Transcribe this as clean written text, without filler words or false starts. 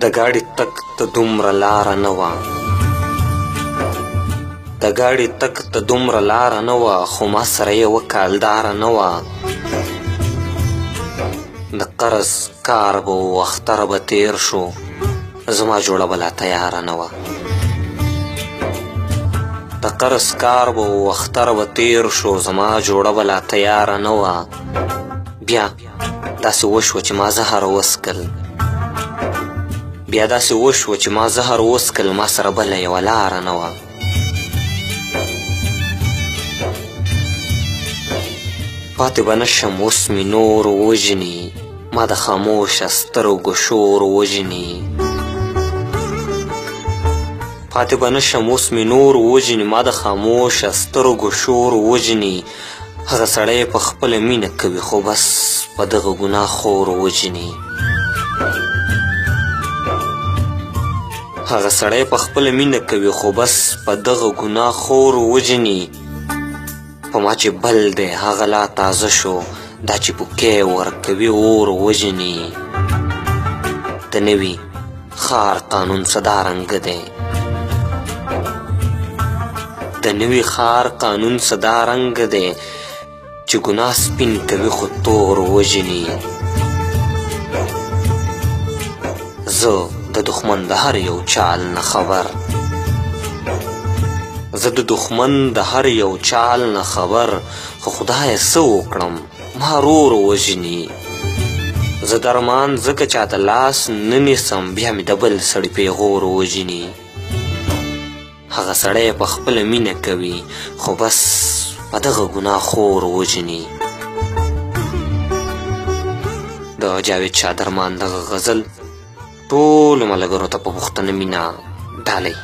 د ګاډي تک ته دومره لاره نه وه، د ګاډي تک ته دومره لاره نه وه، خو ما سره یوه کالداره نه وه. د قرض کار به و اختر به تیر شو، زما جوړه به لا تیاره نه وه. د قرض کار به و اختر به تیر شو، زما جوړه به لا تیاره نه وه. بیا داسې وشوه چې ما زهر وڅکل، بیا داسې وشوه چې ما زهر وڅکل، ما سره بله یوه لاره نه وه. پاتې به نشم اوس مې نور وژني، ما د خاموشه سترګو شور وژني. پاتې به نشم اوس مې نور وژني، ما د خاموشه سترګو شور وژني. هغه سړی په خپله مینه کوي، خو بس په دغه ګناه خور وژني. هغه سړی په خپله مینه کوي، خو بس په دغه ګناه خور وژني. په ما چې بل دی هغه لا تازه شو، دا چې پوکی ورکوي اور وژني. د نوي ښار قانون څه دا رنګه دی، د نوي ښار قانون څه دا رنګه دی، چې ګناه سپین کوي خو تور وژني. زه د دښمن د هر یو چال نه خبر، زه د دښمن د هر یو چال نه خبر، خو خدایه څه وکړم ما رور وژني. زه درمان ځکه چاته لاس نه نیسم، بیا مې د بل سړي پیغور وژني. هغه سړی په خپله مینه کوي، خو بس په دغه ګناه خور وژني. د جاوید شادرمان دغه غزل ټولو ملګرو ته په پوښتنه مینه ډالۍ.